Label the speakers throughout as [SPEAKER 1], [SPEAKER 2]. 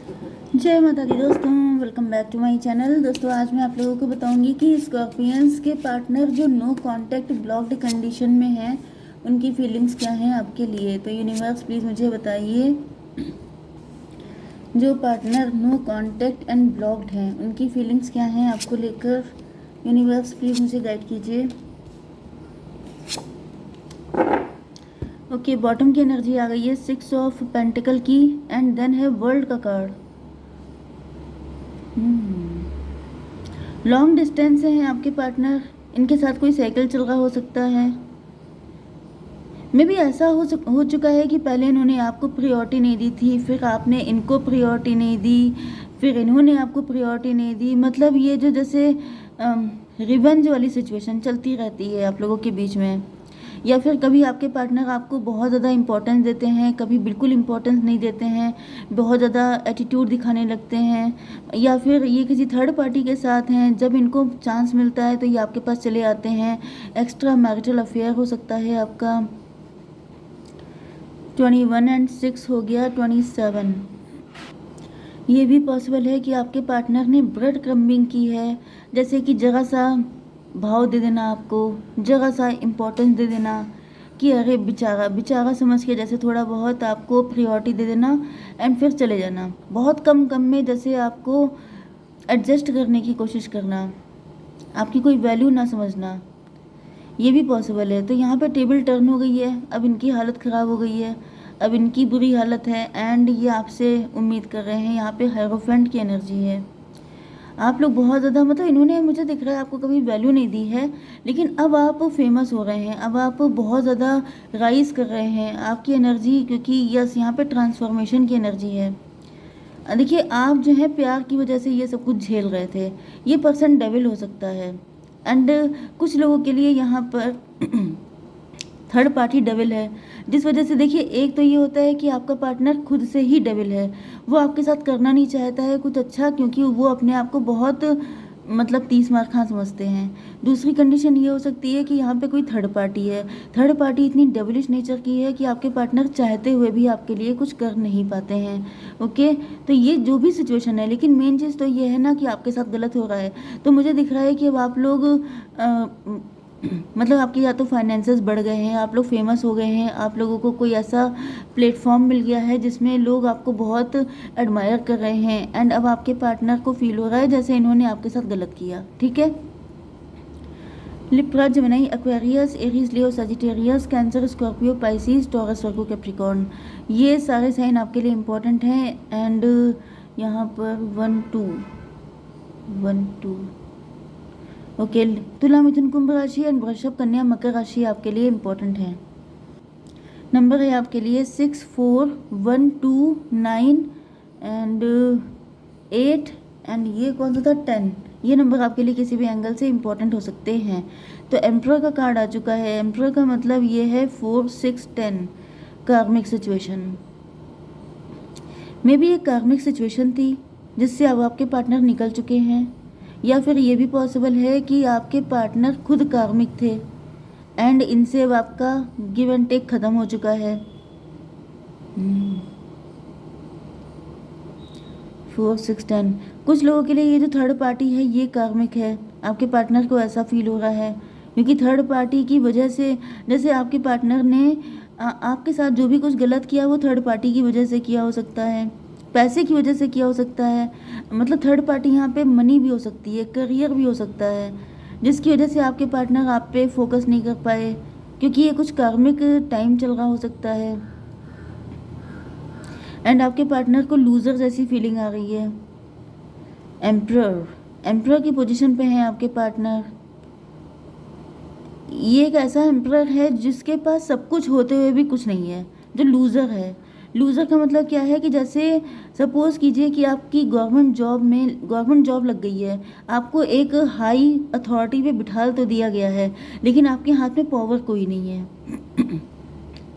[SPEAKER 1] जय माता दी दोस्तों, welcome back to my channel. दोस्तों आज मैं आप लोगों को बताऊंगी कि स्कॉर्पियंस के पार्टनर जो नो कांटेक्ट ब्लॉक्ड कंडीशन में हैं उनकी फीलिंग्स क्या हैं आपके लिए। तो यूनिवर्स प्लीज़ मुझे बताइए, जो partner no contact and blocked हैं उनकी फीलिंग्स क्या हैं आपको लेकर। यूनिवर्स प्लीज़ मुझे गाइड कीजिए। ओके, बॉटम की एनर्जी आ गई है 6 ऑफ पेंटिकल की, एंड देन है वर्ल्ड का कार्ड। लॉन्ग डिस्टेंस से हैं आपके पार्टनर, इनके साथ कोई साइकिल चल रहा हो सकता है। मे भी ऐसा हो चुका है कि पहले इन्होंने आपको प्रायोरिटी नहीं दी थी, फिर आपने इनको प्रायोरिटी नहीं दी, फिर इन्होंने आपको प्रायोरिटी नहीं दी। मतलब ये जो जैसे रिवेंज वाली सिचुएशन चलती रहती है आप लोगों के बीच में। या फिर कभी आपके पार्टनर आपको बहुत ज़्यादा इम्पोर्टेंस देते हैं, कभी बिल्कुल इम्पोर्टेंस नहीं देते हैं, बहुत ज़्यादा एटीट्यूड दिखाने लगते हैं। या फिर ये किसी थर्ड पार्टी के साथ हैं, जब इनको चांस मिलता है तो ये आपके पास चले आते हैं। एक्स्ट्रा मैरिटल अफेयर हो सकता है आपका। 21 एंड 6 हो गया 27। ये भी पॉसिबल है कि आपके पार्टनर ने ब्रेड क्रम्बिंग की है, जैसे कि जगह सा भाव दे देना आपको, जगह सा इम्पोर्टेंस दे देना कि अरे बेचारा बेचारा समझ के जैसे थोड़ा बहुत आपको प्रायोरिटी दे देना, एंड फिर चले जाना। बहुत कम कम में जैसे आपको एडजस्ट करने की कोशिश करना, आपकी कोई वैल्यू ना समझना, ये भी पॉसिबल है। तो यहाँ पे टेबल टर्न हो गई है, अब इनकी हालत ख़राब हो गई है, अब इनकी बुरी हालत है, एंड ये आपसे उम्मीद कर रहे हैं। यहाँ पे हेरोफेंट की एनर्जी है। आप लोग बहुत ज़्यादा, मतलब इन्होंने, मुझे दिख रहा है, आपको कभी वैल्यू नहीं दी है, लेकिन अब आप फेमस हो रहे हैं, अब आप बहुत ज़्यादा राइज कर रहे हैं आपकी एनर्जी, क्योंकि यस यहाँ पे ट्रांसफॉर्मेशन की एनर्जी है। देखिए आप जो है प्यार की वजह से ये सब कुछ झेल रहे थे, ये पर्सन डेविल हो सकता है, एंड कुछ लोगों के लिए यहाँ पर थर्ड पार्टी डेविल है, जिस वजह से देखिए एक तो ये होता है कि आपका पार्टनर खुद से ही डेविल है, वो आपके साथ करना नहीं चाहता है कुछ अच्छा, क्योंकि वो अपने आप को बहुत मतलब 30 मार खां समझते हैं। दूसरी कंडीशन ये हो सकती है कि यहाँ पे कोई थर्ड पार्टी है, थर्ड पार्टी इतनी डेविलिश नेचर की है कि आपके पार्टनर चाहते हुए भी आपके लिए कुछ कर नहीं पाते हैं। ओके, तो ये जो भी सिचुएशन है, लेकिन मेन चीज़ तो ये है ना कि आपके साथ गलत हो रहा है। तो मुझे दिख रहा है कि अब आप लोग मतलब आपके या तो फाइनेंसेस बढ़ गए हैं, आप लोग फेमस हो गए हैं, आप लोगों को कोई ऐसा प्लेटफॉर्म मिल गया है जिसमें लोग आपको बहुत एडमायर कर रहे हैं, एंड अब आपके पार्टनर को फील हो रहा है जैसे इन्होंने आपके साथ गलत किया। ठीक है, Libra, Gemini, Aquarius, Aries, Leo, Sagittarius, Cancer, Scorpio, Pisces, Taurus, Virgo, Capricorn, ये सारे साइन आपके लिए इम्पोर्टेंट हैं। एंड यहाँ पर 1 2 1 2 ओके, तुला, मिथुन, कुंभ राशि एंड वृषभ, कन्या, मकर राशि आपके लिए इम्पोर्टेंट है। नंबर है आपके लिए 6 4 1 2 9 एंड 8, एंड ये कौन सा था 10। ये नंबर आपके लिए किसी भी एंगल से इम्पोर्टेंट हो सकते हैं। तो एम्परर का कार्ड आ चुका है। एम्परर का मतलब ये है 4 6 10 कार्मिक सिचुएशन। मे भी एक कार्मिक सिचुएशन थी जिससे अब आपके पार्टनर निकल चुके हैं, या फिर ये भी पॉसिबल है कि आपके पार्टनर खुद कार्मिक थे, एंड इनसे अब आपका गिव एंड टेक खत्म हो चुका है। 4 6 10, कुछ लोगों के लिए ये जो थर्ड पार्टी है ये कार्मिक है। आपके पार्टनर को ऐसा फील हो रहा है, क्योंकि थर्ड पार्टी की वजह से, जैसे आपके पार्टनर ने आपके साथ जो भी कुछ गलत किया वो थर्ड पार्टी की वजह से किया हो सकता है, पैसे की वजह से किया हो सकता है। मतलब थर्ड पार्टी यहाँ पे मनी भी हो सकती है, करियर भी हो सकता है, जिसकी वजह से आपके पार्टनर आप पे फोकस नहीं कर पाए, क्योंकि ये कुछ कार्मिक टाइम चल रहा हो सकता है, एंड आपके पार्टनर को लूजर जैसी फीलिंग आ रही है। एम्परर, एम्परर की पोजीशन पे है आपके पार्टनर। ये एक ऐसा एम्परर है जिसके पास सब कुछ होते हुए भी कुछ नहीं है, जो लूज़र है। लूज़र का मतलब क्या है कि जैसे सपोज़ कीजिए कि आपकी गवर्नमेंट जॉब लग गई है, आपको एक हाई अथॉरिटी पे बिठा तो दिया गया है, लेकिन आपके हाथ में पावर कोई नहीं है।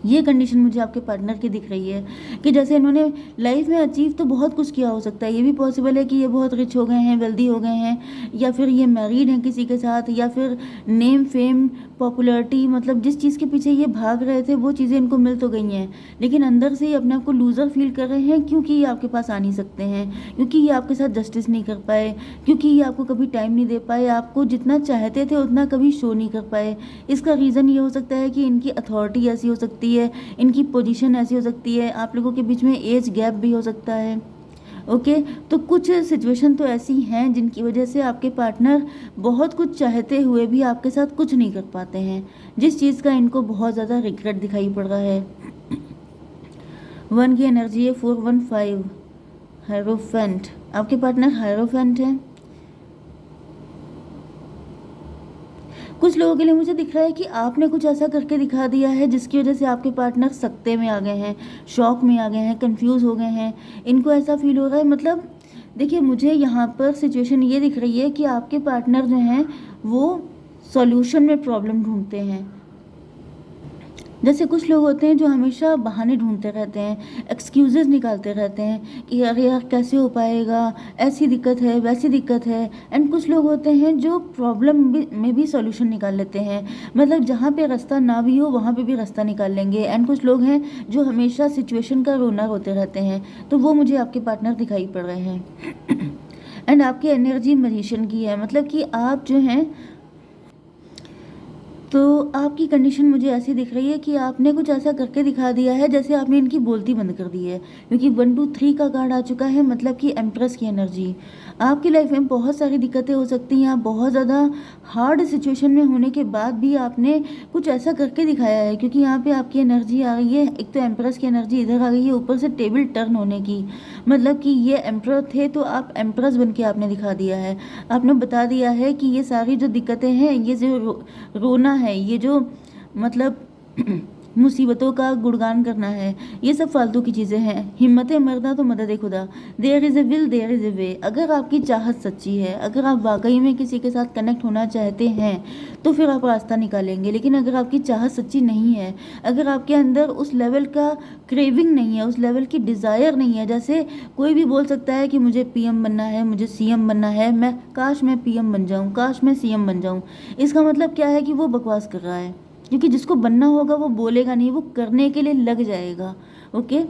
[SPEAKER 1] ये कंडीशन मुझे आपके पार्टनर की दिख रही है कि जैसे इन्होंने लाइफ में अचीव तो बहुत कुछ किया हो सकता है। ये भी पॉसिबल है कि ये बहुत रिच हो गए हैं, वेल्दी हो गए हैं, या फिर ये मैरिड हैं किसी के साथ, या फिर नेम फेम पॉपुलैरिटी, मतलब जिस चीज़ के पीछे ये भाग रहे थे वो चीज़ें इनको मिल तो गई हैं, लेकिन अंदर से ही अपने आप को लूज़र फील कर रहे हैं, क्योंकि ये आपके पास आ नहीं सकते हैं, क्योंकि ये आपके साथ जस्टिस नहीं कर पाए, क्योंकि ये आपको कभी टाइम नहीं दे पाए, आपको जितना चाहते थे उतना कभी शो नहीं कर पाए। इसका रीज़न ये हो सकता है कि इनकी अथॉरिटी ऐसी हो सकती है, इनकी पोजीशन ऐसी हो सकती है, आप लोगों के बीच में एज गैप भी हो सकता है। ओके, तो कुछ सिचुएशन तो ऐसी हैं जिनकी वजह से आपके पार्टनर बहुत कुछ चाहते हुए भी आपके साथ कुछ नहीं कर पाते हैं, जिस चीज़ का इनको बहुत ज़्यादा रिग्रेट दिखाई पड़ रहा है। 1 की एनर्जी है 415 हायरोफेंट। आपके पार्टनर हायरोफेंट है। कुछ लोगों के लिए मुझे दिख रहा है कि आपने कुछ ऐसा करके दिखा दिया है जिसकी वजह से आपके पार्टनर सकते में आ गए हैं, शॉक में आ गए हैं, कंफ्यूज हो गए हैं। इनको ऐसा फील हो रहा है, मतलब देखिए मुझे यहाँ पर सिचुएशन ये दिख रही है कि आपके पार्टनर जो हैं वो सॉल्यूशन में प्रॉब्लम ढूंढते हैं। जैसे कुछ लोग होते हैं जो हमेशा बहाने ढूंढते रहते हैं, एक्सक्यूजेस निकालते रहते हैं कि अरे यार कैसे हो पाएगा, ऐसी दिक्कत है, वैसी दिक्कत है। एंड कुछ लोग होते हैं जो प्रॉब्लम में भी सॉल्यूशन निकाल लेते हैं, मतलब जहाँ पे रास्ता ना भी हो वहाँ पे भी रास्ता निकाल लेंगे। एंड कुछ लोग हैं जो हमेशा सिचुएशन का रोना होते रहते हैं, तो वो मुझे आपके पार्टनर दिखाई पड़ रहे हैं। एंड आपकी एनर्जी मैजिशियन की है, मतलब कि आप जो हैं, तो आपकी कंडीशन मुझे ऐसी दिख रही है कि आपने कुछ ऐसा करके दिखा दिया है जैसे आपने इनकी बोलती बंद कर दी है, क्योंकि 1 2 3 का कार्ड आ चुका है, मतलब कि एम्प्रेस की एनर्जी। आपकी लाइफ में बहुत सारी दिक्कतें हो सकती हैं, आप बहुत ज़्यादा हार्ड सिचुएशन में होने के बाद भी आपने कुछ ऐसा करके दिखाया है, क्योंकि यहाँ पे आपकी एनर्जी आ गई है। एक तो एम्प्रेस की एनर्जी इधर आ गई है, ऊपर से टेबल टर्न होने की, मतलब कि ये एम्प्रेस थे तो आप एम्प्रेस बन के आपने दिखा दिया है। आपने बता दिया है कि ये सारी जो दिक्कतें हैं, ये जो रोना है, ये जो मतलब मुसीबतों का गुणगान करना है, ये सब फालतू की चीज़ें हैं। हिम्मत मरदा तो मदद खुदा, there is a will there is a way. अगर आपकी चाहत सच्ची है, अगर आप वाकई में किसी के साथ कनेक्ट होना चाहते हैं तो फिर आप रास्ता निकालेंगे। लेकिन अगर आपकी चाहत सच्ची नहीं है, अगर आपके अंदर उस लेवल का क्रेविंग नहीं है, उस लेवल की डिज़ायर नहीं है, जैसे कोई भी बोल सकता है कि मुझे पीएम बनना है, मुझे सीएम बनना है, मैं काश मैं पीएम बन जाऊं, काश मैं सीएम बन जाऊं। इसका मतलब क्या है कि वो बकवास कर रहा है, क्योंकि जिसको बनना होगा वो बोलेगा नहीं, वो करने के लिए लग जाएगा। ओके,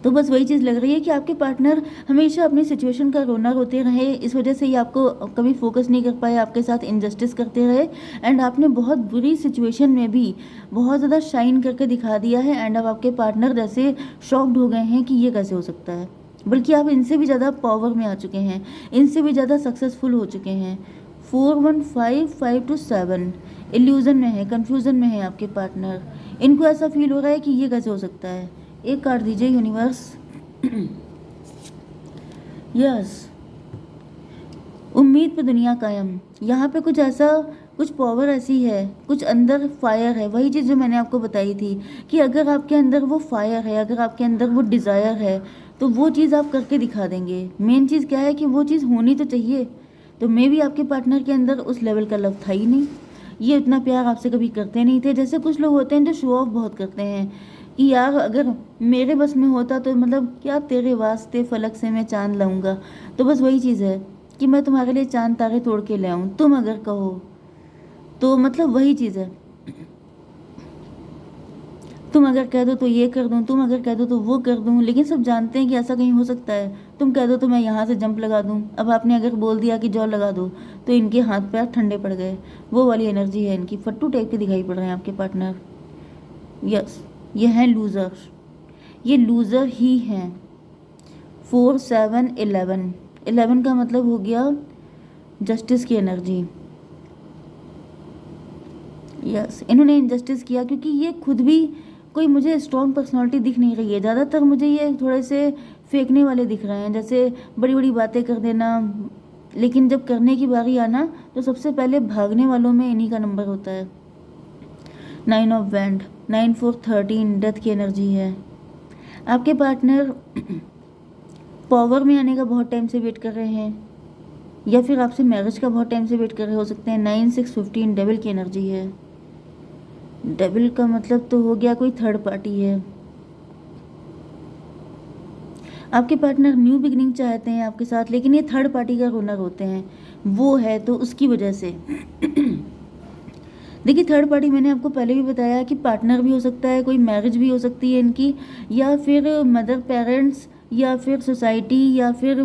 [SPEAKER 1] तो बस वही चीज़ लग रही है कि आपके पार्टनर हमेशा अपनी सिचुएशन का रोना रोते रहे, इस वजह से ये आपको कभी फोकस नहीं कर पाए, आपके साथ इनजस्टिस करते रहे। एंड आपने बहुत बुरी सिचुएशन में भी बहुत ज़्यादा शाइन करके दिखा दिया है। एंड अब आपके पार्टनर जैसे शॉक्ड हो गए हैं कि ये कैसे हो सकता है, बल्कि आप इनसे भी ज़्यादा पावर में आ चुके हैं, इनसे भी ज़्यादा सक्सेसफुल हो चुके हैं। 4 1 5 5 to 7 इल्यूजन में है, कंफ्यूजन में है आपके पार्टनर। इनको ऐसा फील हो रहा है कि ये कैसे हो सकता है। एक कार्ड दीजिए यूनिवर्स। यस, उम्मीद पे दुनिया कायम। यहाँ पे कुछ ऐसा, कुछ पावर ऐसी है, कुछ अंदर फायर है, वही चीज़ जो मैंने आपको बताई थी कि अगर आपके अंदर वो फायर है, अगर आपके अंदर वो डिज़ायर है, तो वो चीज़ आप करके दिखा देंगे। मेन चीज़ क्या है कि वो चीज़ होनी तो चाहिए। तो मे भी आपके पार्टनर के अंदर उस लेवल का लव था ही नहीं, ये इतना प्यार आपसे कभी करते नहीं थे। जैसे कुछ लोग होते हैं जो शो ऑफ बहुत करते हैं कि यार अगर मेरे बस में होता तो मतलब क्या तेरे वास्ते फलक से मैं चांद लाऊंगा। तो बस वही चीज़ है कि मैं तुम्हारे लिए चांद तारे तोड़ के ले आऊँ, तुम अगर कहो तो, मतलब वही चीज़ है। तुम अगर कह दो तो ये कर दूँ, तुम अगर कह दो तो वो कर दूँ, लेकिन सब जानते हैं कि ऐसा कहीं हो सकता है। तुम कह दो तो मैं यहाँ से जंप लगा दूँ, अब आपने अगर बोल दिया कि जॉ लगा दो तो इनके हाथ पैर ठंडे पड़ गए। वो वाली एनर्जी है इनकी, फट्टू टाइप के दिखाई पड़ रहे हैं आपके पार्टनर। यस, ये हैं लूज़र, ये लूज़र ही हैं। 4 7 11 11 का मतलब हो गया जस्टिस की एनर्जी। यस, इन्होंने इनजस्टिस किया क्योंकि ये खुद भी कोई मुझे स्ट्रॉन्ग पर्सनालिटी दिख नहीं रही है। ज़्यादातर मुझे ये थोड़े से फेंकने वाले दिख रहे हैं, जैसे बड़ी बड़ी बातें कर देना, लेकिन जब करने की बारी आना तो सबसे पहले भागने वालों में इन्हीं का नंबर होता है। 9 ऑफ वैंड, 9 4 13 डेथ की एनर्जी है। आपके पार्टनर पावर में आने का बहुत टाइम से वेट कर रहे हैं, या फिर आपसे मैरिज का बहुत टाइम से वेट कर रहे हो सकते हैं। 9 6 15 डेविल की एनर्जी है। डेविल का मतलब तो हो गया कोई थर्ड पार्टी है। आपके पार्टनर न्यू बिगिनिंग चाहते हैं आपके साथ, लेकिन ये थर्ड पार्टी का रोना रोते हैं, वो है तो उसकी वजह से देखिए थर्ड पार्टी मैंने आपको पहले भी बताया कि पार्टनर भी हो सकता है, कोई मैरिज भी हो सकती है इनकी, या फिर मदर पेरेंट्स, या फिर सोसाइटी, या फिर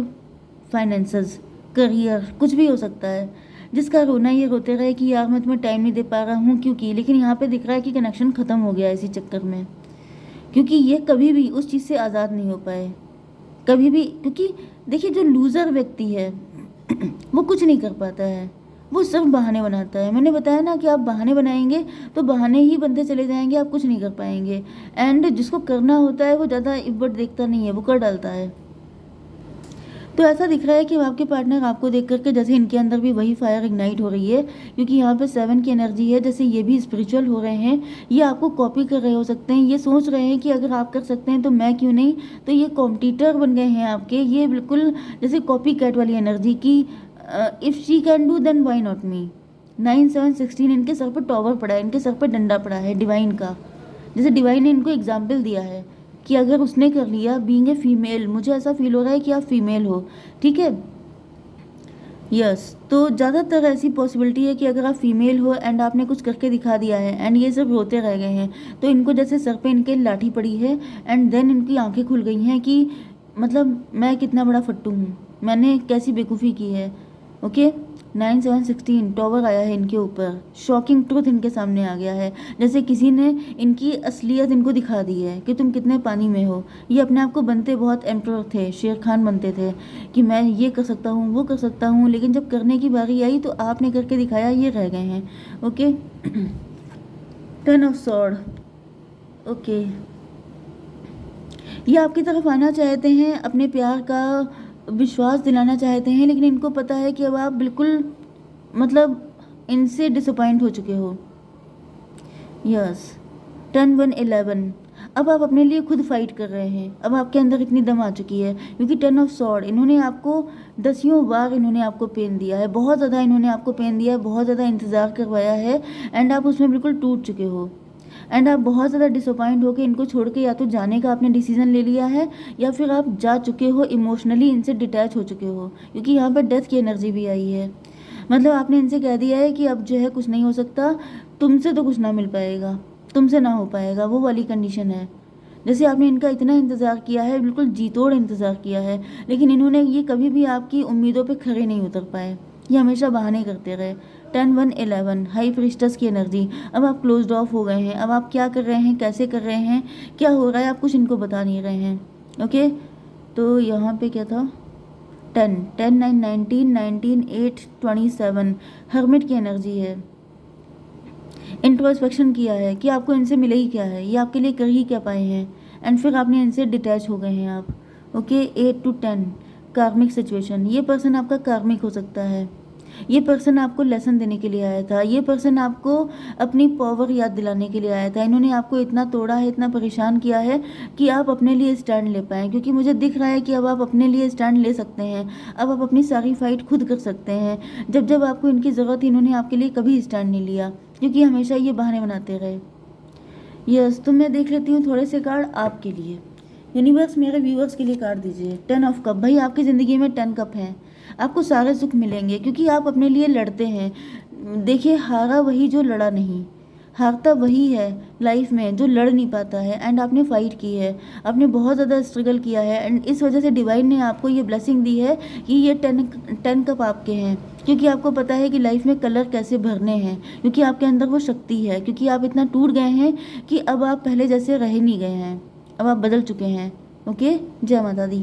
[SPEAKER 1] फाइनेंसेस, करियर, कुछ भी हो सकता है जिसका रोना ये रोते रहे कि यार मैं तुम्हें टाइम नहीं दे पा रहा हूँ क्योंकि, लेकिन यहाँ पे दिख रहा है कि कनेक्शन ख़त्म हो गया है इसी चक्कर में, क्योंकि ये कभी भी उस चीज़ से आज़ाद नहीं हो पाए कभी भी। क्योंकि देखिए जो लूज़र व्यक्ति है वो कुछ नहीं कर पाता है, वो सिर्फ बहाने बनाता है। मैंने बताया ना कि आप बहाने बनाएंगे तो बहाने ही बनते चले जाएंगे, आप कुछ नहीं कर पाएंगे। एंड जिसको करना होता है वो ज़्यादा इफ़र्ट देखता नहीं है, वो कर डालता है। तो ऐसा दिख रहा है कि आपके पार्टनर आपको देख करके जैसे इनके अंदर भी वही फायर इग्नाइट हो रही है, क्योंकि यहाँ पे 7 की एनर्जी है, जैसे ये भी स्पिरिचुअल हो रहे हैं, ये आपको कॉपी कर रहे हो सकते हैं, ये सोच रहे हैं कि अगर आप कर सकते हैं तो मैं क्यों नहीं, तो ये कॉम्पिटिटर बन गए हैं आपके, ये बिल्कुल जैसे कॉपी कैट वाली एनर्जी की, if she can do then why not me. 9 7 16 इनके सर पर टॉवर पड़ा है, इनके सर पर डंडा पड़ा है डिवाइन का, जैसे डिवाइन ने इनको एग्जाम्पल दिया है कि अगर उसने कर लिया, बीइंग ए फीमेल, मुझे ऐसा फील हो रहा है कि आप फीमेल हो, ठीक है, यस। तो ज़्यादातर ऐसी पॉसिबिलिटी है कि अगर आप फीमेल हो एंड आपने कुछ करके दिखा दिया है एंड ये सब रोते रह गए हैं, तो इनको जैसे सर पे इनके लाठी पड़ी है एंड देन इनकी आंखें खुल गई हैं कि मतलब मैं कितना बड़ा फट्टू हूँ, मैंने कैसी बेवकूफ़ी की है। ओके 9 7 16 टॉवर आया है इनके ऊपर, शॉकिंग ट्रूथ इनके सामने आ गया है, जैसे किसी ने इनकी असलियत इनको दिखा दी है कि तुम कितने पानी में हो। ये अपने आप को बनते बहुत एम्परर थे, शेर खान बनते थे कि मैं ये कर सकता हूँ, वो कर सकता हूँ, लेकिन जब करने की बारी आई तो आपने करके दिखाया, ये रह गए हैं। ओके 10 ऑफ सॉर्ड, ओके ये आपकी तरफ आना चाहते हैं, अपने प्यार का विश्वास दिलाना चाहते हैं, लेकिन इनको पता है कि अब आप बिल्कुल मतलब इनसे डिसअपॉइंट हो चुके हो। यस 10 1 11 अब आप अपने लिए खुद फाइट कर रहे हैं, अब आपके अंदर इतनी दम आ चुकी है, क्योंकि 10 ऑफ सॉर्ड इन्होंने आपको दसियों बार इन्होंने आपको पेन दिया है, बहुत ज़्यादा इन्होंने आपको पेन दिया है, बहुत ज़्यादा इंतज़ार करवाया है एंड आप उसमें बिल्कुल टूट चुके हो एंड आप बहुत ज़्यादा डिसअपॉइंट हो के इनको छोड़ के या तो जाने का आपने डिसीजन ले लिया है, या फिर आप जा चुके हो, इमोशनली इनसे डिटैच हो चुके हो, क्योंकि यहाँ पर डेथ की एनर्जी भी आई है। मतलब आपने इनसे कह दिया है कि अब जो है कुछ नहीं हो सकता, तुमसे तो कुछ ना मिल पाएगा, तुमसे ना हो पाएगा, वो वाली कंडीशन है। जैसे आपने इनका इतना इंतज़ार किया है, बिल्कुल जी तोड़ इंतज़ार किया है, लेकिन इन्होंने ये कभी भी आपकी उम्मीदों पे खरे नहीं उतर पाए, ये हमेशा बहाने करते रहे। 10 1 11 हाई प्रिस्टस की एनर्जी, अब आप क्लोज्ड ऑफ हो गए हैं, अब आप क्या कर रहे हैं, कैसे कर रहे हैं, क्या हो रहा है, आप कुछ इनको बता नहीं रहे हैं। ओके तो यहाँ पे क्या था, 10 10 9 19 19 8 27 हर्मिट की एनर्जी है। इंट्रोस्पेक्शन किया है कि आपको इनसे मिले ही क्या है, ये आपके लिए कर ही क्या पाए हैं, एंड फिर आपने इनसे डिटैच हो गए हैं आप। ओके 8 to 10 कार्मिक सिचुएशन, ये पर्सन आपका कार्मिक हो सकता है, ये पर्सन आपको लेसन देने के लिए आया था, ये पर्सन आपको अपनी पावर याद दिलाने के लिए आया था। इन्होंने आपको इतना तोड़ा है, इतना परेशान किया है कि आप अपने लिए स्टैंड ले पाएँ, क्योंकि मुझे दिख रहा है कि अब आप अपने लिए स्टैंड ले सकते हैं, अब आप अपनी सारी फाइट खुद कर सकते हैं। जब जब आपको इनकी ज़रूरत थी इन्होंने आपके लिए कभी स्टैंड नहीं लिया, क्योंकि हमेशा ये बहाने बनाते रहे। यस तो मैं देख लेती हूँ थोड़े से कार्ड आपके लिए। यूनिवर्स मेरे व्यूअर्स के लिए कार्ड दीजिए। 10 ऑफ कप, भाई आपकी ज़िंदगी में 10 कप हैं, आपको सारे सुख मिलेंगे क्योंकि आप अपने लिए लड़ते हैं। देखिए हारा वही जो लड़ा नहीं, हारता वही है लाइफ में जो लड़ नहीं पाता है, एंड आपने फाइट की है, आपने बहुत ज़्यादा स्ट्रगल किया है, एंड इस वजह से डिवाइन ने आपको ये ब्लेसिंग दी है कि ये 10 कप आपके हैं, क्योंकि आपको पता है कि लाइफ में कलर कैसे भरने हैं, क्योंकि आपके अंदर वो शक्ति है, क्योंकि आप इतना टूट गए हैं कि अब आप पहले जैसे रह नहीं गए हैं, अब आप बदल चुके हैं। ओके जय माता दी।